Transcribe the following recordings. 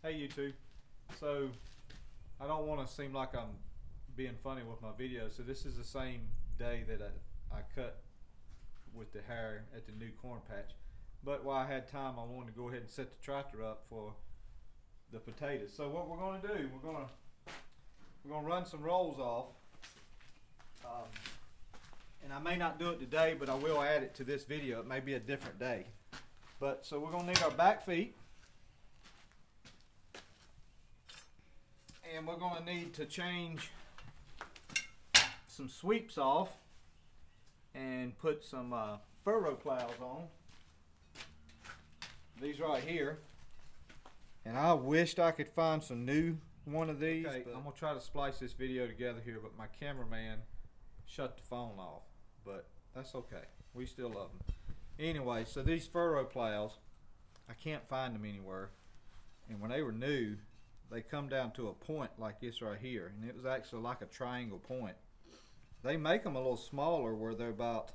Hey YouTube. So I don't want to seem like I'm being funny with my videos. So this is the same day that I cut with the hair at the new corn patch. But while I had time, I wanted to go ahead and set the tractor up for the potatoes. So what we're going to do, we're going to run some rolls off. And I may not do it today, but I will add it to this video. It may be a different day. But so we're going to need our back feet. And we're going to need to change some sweeps off and put some furrow plows on. These right here. And I wished I could find some new one of these. Okay, I'm going to try to splice this video together here, but my cameraman shut the phone off. But that's okay. We still love them. Anyway, so these furrow plows, I can't find them anywhere. And when they were new, they come down to a point like this right here, and it was actually like a triangle point. They make them a little smaller where they're about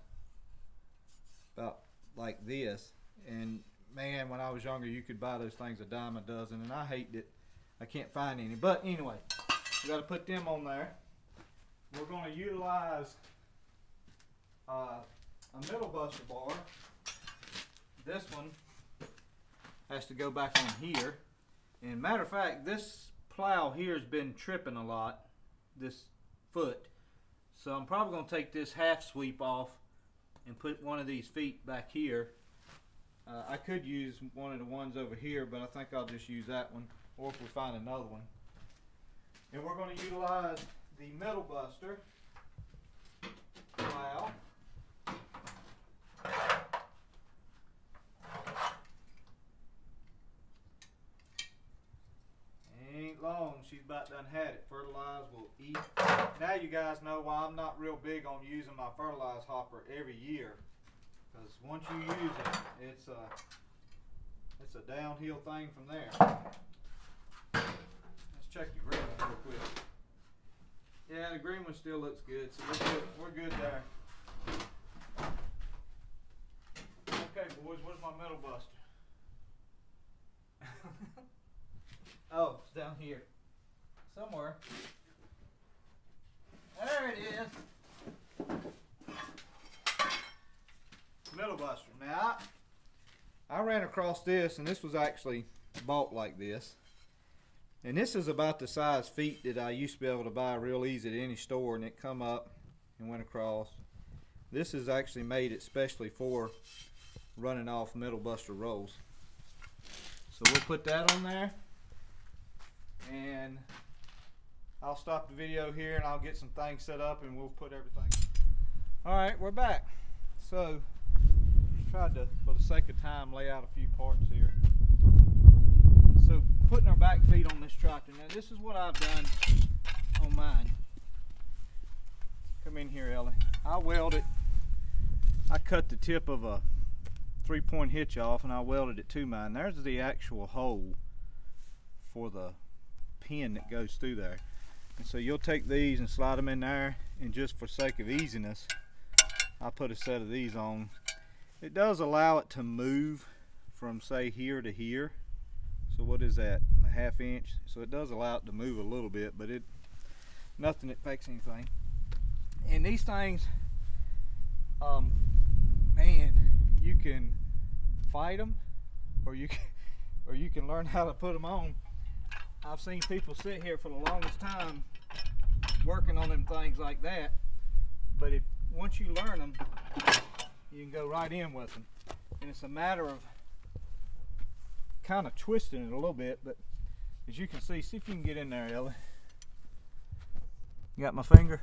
like this. And man, when I was younger, you could buy those things a dime a dozen, and I hate it. I can't find any. But anyway, we got to put them on there. We're going to utilize a middle buster bar. This one has to go back on here. And matter of fact, this plow here has been tripping a lot, this foot. So I'm probably going to take this half sweep off and put one of these feet back here. I could use one of the ones over here, but I think I'll just use that one, or if we find another one. And we're going to utilize the middle buster plow. Ain't long, she's about done had it. Fertilize will eat. Now you guys know why I'm not real big on using my fertilize hopper every year. Because once you use it, it's a downhill thing from there. Let's check the green one real quick. Yeah, the green one still looks good, so we're good there. Okay boys, where's my middle buster? Oh, it's down here. Somewhere. There it is. Middle buster. Now, I ran across this, and this was actually bought like this. And this is about the size feet that I used to be able to buy real easy at any store, and it come up and went across. This is actually made especially for running off middle buster rolls. So we'll put that on there. And I'll stop the video here and I'll get some things set up and we'll put everything. Alright, we're back. So tried to, for the sake of time, lay out a few parts here. So putting our back feet on this tractor. Now this is what I've done on mine. Come in here, Ellie. I welded, I cut the tip of a 3-point hitch off and I welded it to mine. There's the actual hole for the pin that goes through there. And so you'll take these and slide them in there, and just for sake of easiness, I put a set of these on. It does allow it to move from say here to here. So what is that, a 1/2 inch? So it does allow it to move a little bit, but nothing that affects anything. And these things, man, you can fight them, or you can learn how to put them on. I've seen people sit here for the longest time working on them things like that, but once you learn them, you can go right in with them. And it's a matter of kind of twisting it a little bit, but as you can see if you can get in there, Ellie. You got my finger?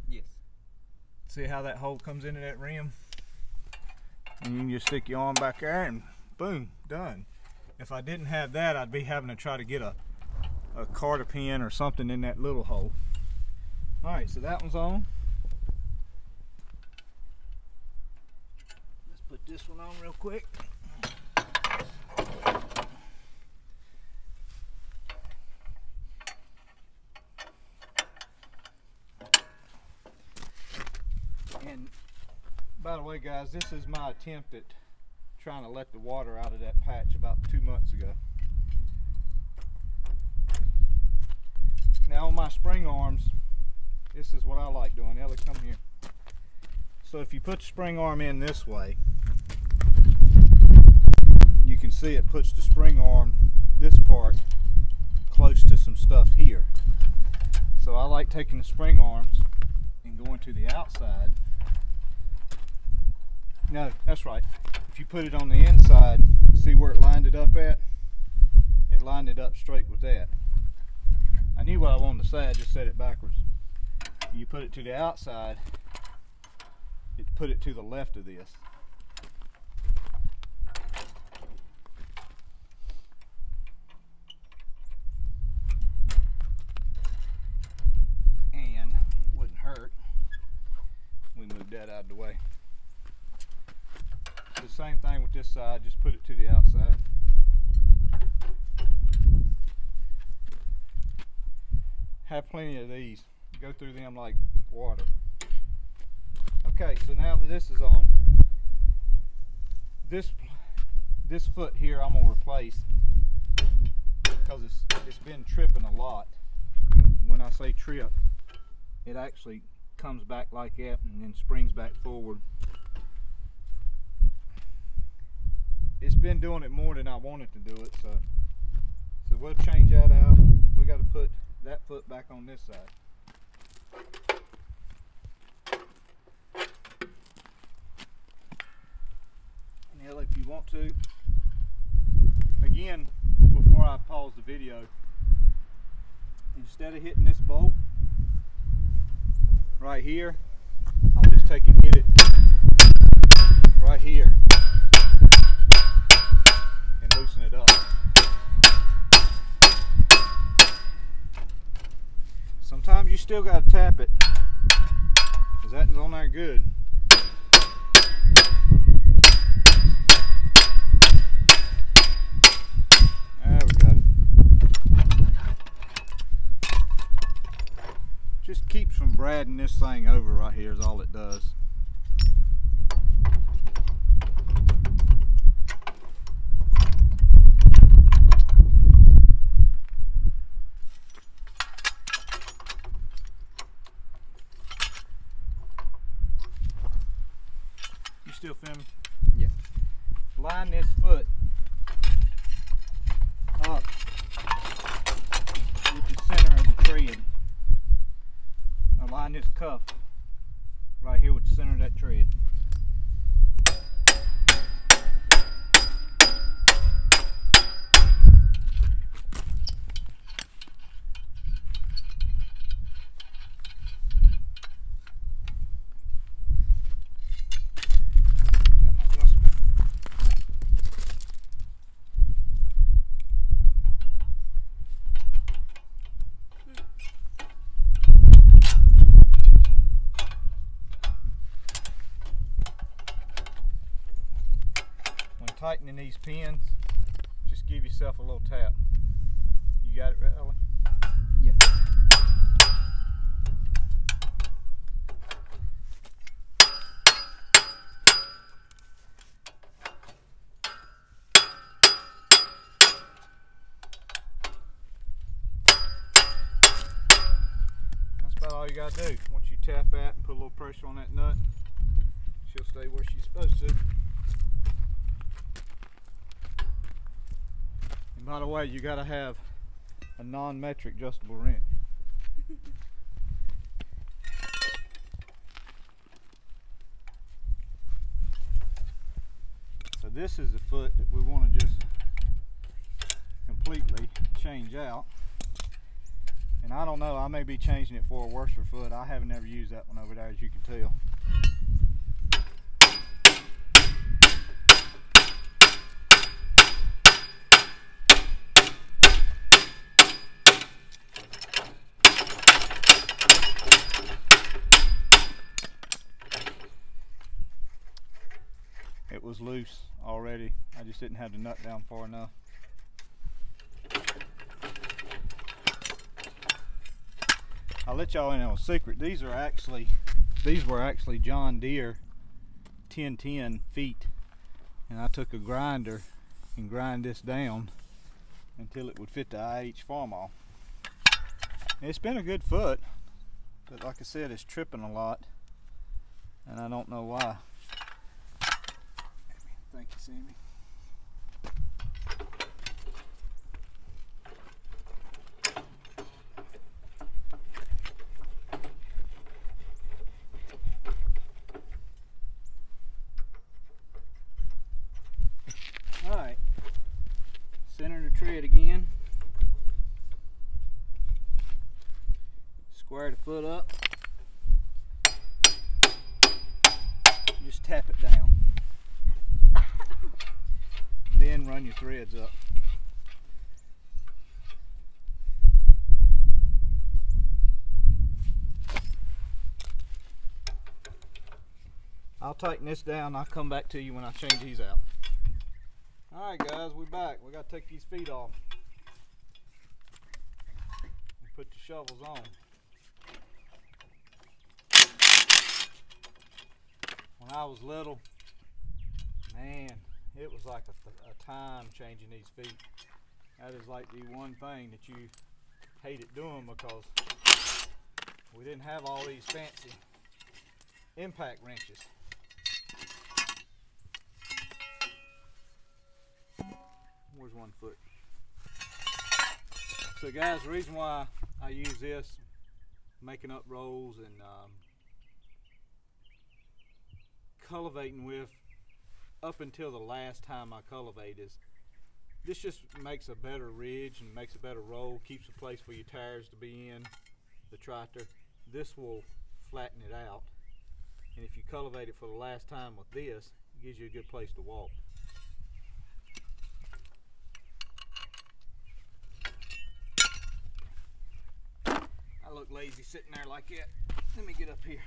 Yes. See how that hole comes into that rim? And you can just stick your arm back there and boom, done. If I didn't have that, I'd be having to try to get a carter pin or something in that little hole. Alright, so that one's on. Let's put this one on real quick. And by the way guys, this is my attempt at trying to let the water out of that patch about 2 months ago. arms, this is what I like doing. Ellie, come here. So if you put the spring arm in this way, you can see it puts the spring arm, this part, close to some stuff here. So I like taking the spring arms and going to the outside. No, that's right. If you put it on the inside, see where it lined it up at? It lined it up straight with that. I knew what I wanted to say, I just said it backwards. You put it to the outside, it put it to the left of this. And it wouldn't hurt. We moved that out of the way. The same thing with this side, just put it to the outside. Have plenty of these. Go through them like water. Okay, so now that this is on, this foot here I'm gonna replace because it's been tripping a lot. And when I say trip, it actually comes back like that and then springs back forward. It's been doing it more than I wanted to do it, so we'll change that out. We got to put that foot back on this side. Now, if you want to, again, before I pause the video, instead of hitting this bolt right here, I'll just take and hit it right here and loosen it up. Sometimes you still got to tap it because that's on there good. There we go. Just keeps from bradding this thing over right here is all it does. Still filming? Yeah. Line this foot up with the center of the tread. Now line this cuff right here with the center of that tread. Tightening these pins, just give yourself a little tap. You got it, right, Ellen? Yeah. That's about all you gotta do. Once you tap that and put a little pressure on that nut, she'll stay where she's supposed to. And by the way, you gotta have a non-metric adjustable wrench. So this is the foot that we want to just completely change out. And I don't know, I may be changing it for a worse foot. I haven't ever used that one over there, as you can tell. It was loose already. I just didn't have the nut down far enough. I'll let y'all in on a secret. These were actually John Deere 1010 feet, and I took a grinder and grind this down until it would fit the IH Farmall. It's been a good foot. but like I said, it's tripping a lot, and I don't know why. Thank you, Sammy. Alright, center the tread again. Square the foot up. Just tap it down. Then run your threads up. I'll tighten this down. I'll come back to you when I change these out. Alright guys, we're back. We got to take these feet off and put the shovels on. When I was little, man, it was like a time changing these feet. That is like the one thing that you hated doing, because we didn't have all these fancy impact wrenches. Where's one foot? So guys, the reason why I use this, making up rolls and cultivating with, up until the last time I cultivate, is this just makes a better ridge and makes a better roll, keeps a place for your tires to be in, the tractor. This will flatten it out, and if you cultivate it for the last time with this, it gives you a good place to walk. I look lazy sitting there like that. Let me get up here.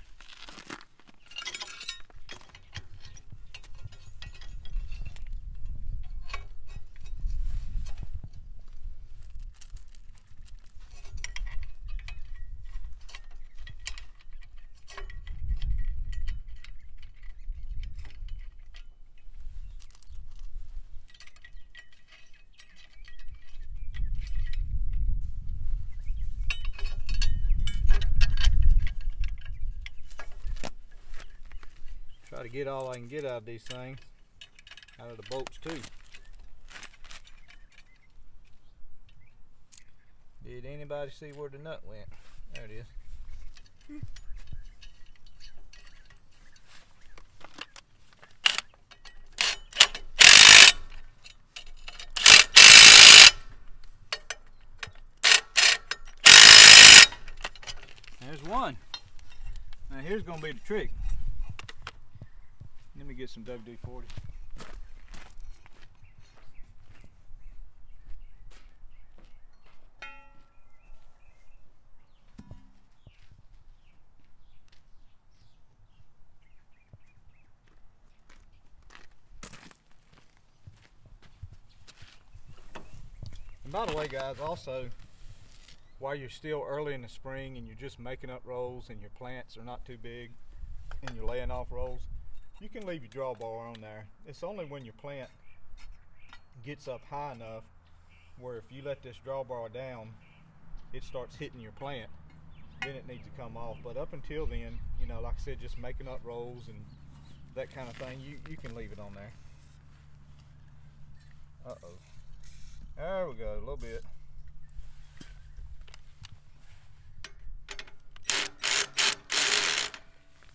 Try to get all I can get out of these things, out of the bolts too. Did anybody see where the nut went? There it is. There's one. Now here's gonna be the trick. Let me get some WD-40. And by the way guys, also, while you're still early in the spring and you're just making up rolls and your plants are not too big and you're laying off rolls, you can leave your drawbar on there. It's only when your plant gets up high enough where if you let this drawbar down, it starts hitting your plant, then it needs to come off. But up until then, you know, like I said, just making up rolls and that kind of thing, you can leave it on there. Uh-oh. There we go, a little bit.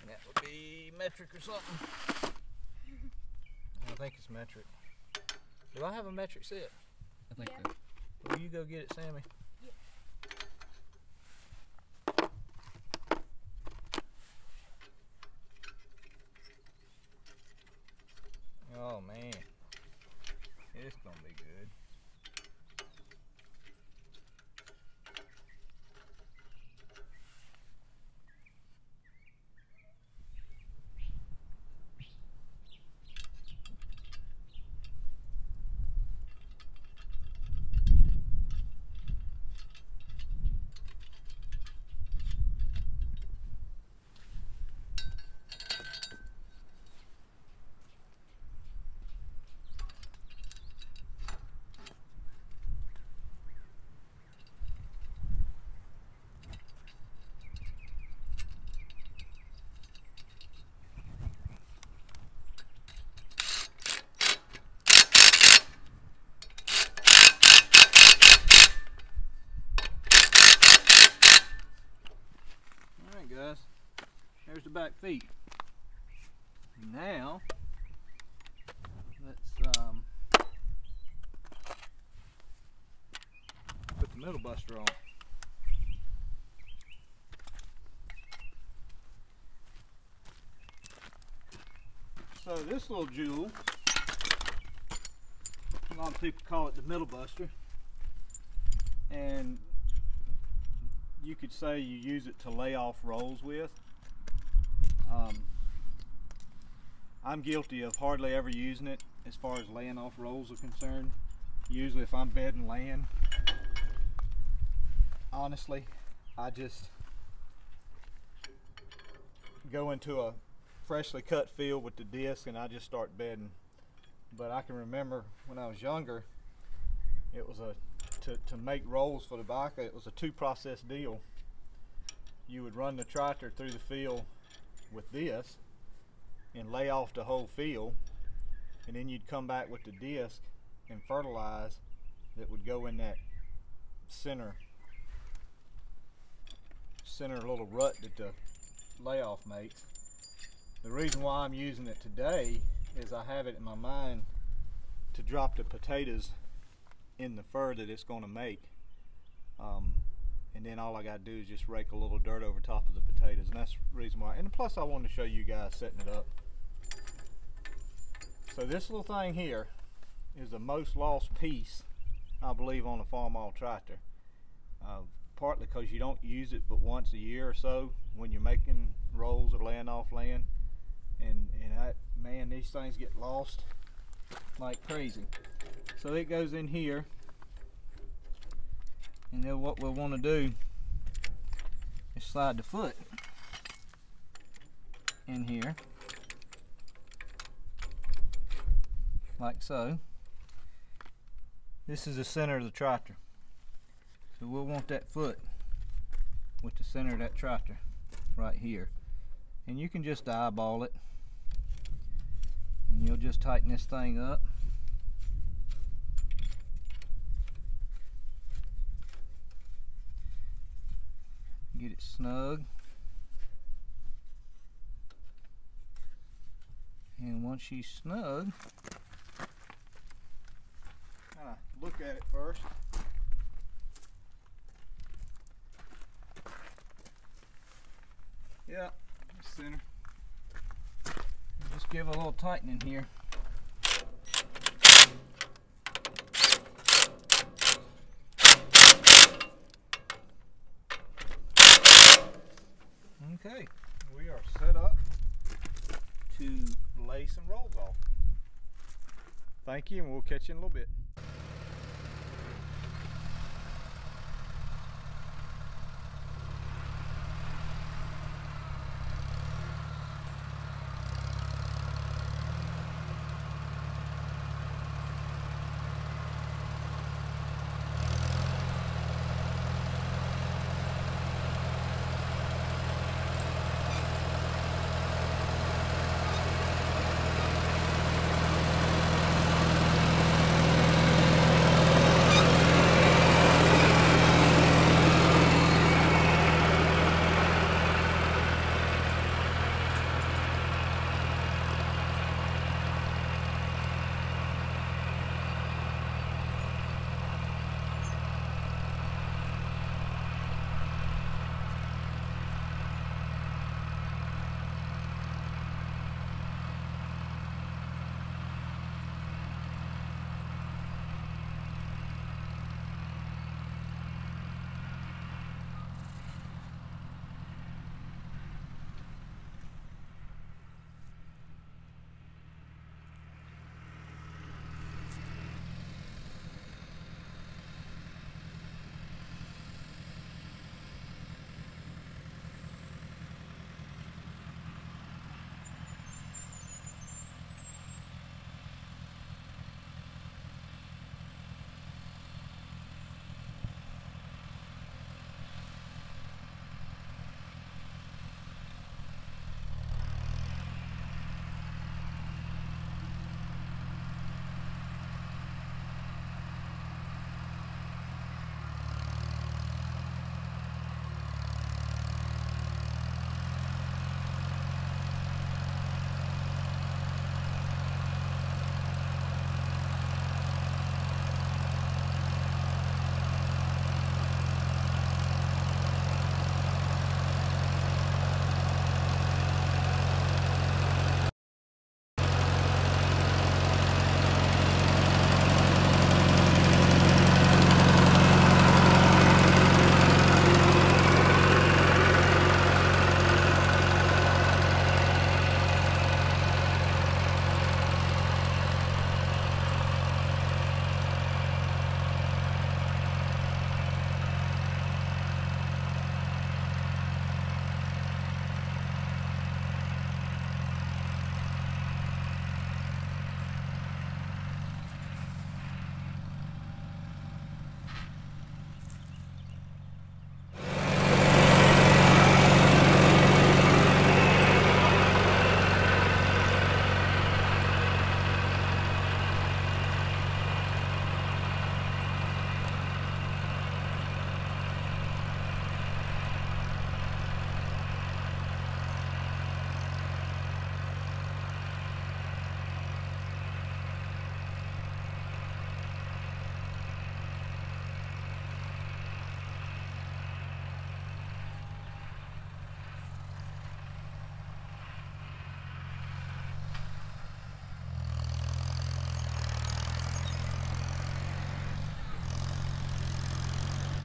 That would be metric or something. I think it's metric. Do I have a metric set? I think Yeah. so. Will you go get it, Sammy? Yeah. Oh man, it's gonna be good. There's the back feet. Now, let's put the middle buster on. So this little jewel, a lot of people call it the middle buster, and you could say you use it to lay off rolls with. I'm guilty of hardly ever using it as far as laying off rolls are concerned. Usually if I'm bedding land, honestly, I just go into a freshly cut field with the disc and I just start bedding. But I can remember when I was younger, it was to make rolls for the tobacco, it was a two-process deal. You would run the tractor through the field with this and lay off the whole field, and then you'd come back with the disc and fertilize that would go in that center little rut that the layoff makes. The reason why I'm using it today is I have it in my mind to drop the potatoes in the fur that it's going to make, and then all I got to do is just rake a little dirt over top of the potatoes, and that's the reason why. And plus I wanted to show you guys setting it up. So this little thing here is the most lost piece, I believe, on a Farmall tractor, partly because you don't use it but once a year or so when you're making rolls or laying off land, and man, these things get lost like crazy. So it goes in here, and then what we'll want to do is slide the foot in here like so. This is the center of the tractor, so we'll want that foot with the center of that tractor right here, and you can just eyeball it, and you'll just tighten this thing up. Get it snug, and once she's snug, kind of look at it first. Yeah, center. Just give a little tightening here. Okay, we are set up to lay some rolls off. Thank you, and we'll catch you in a little bit.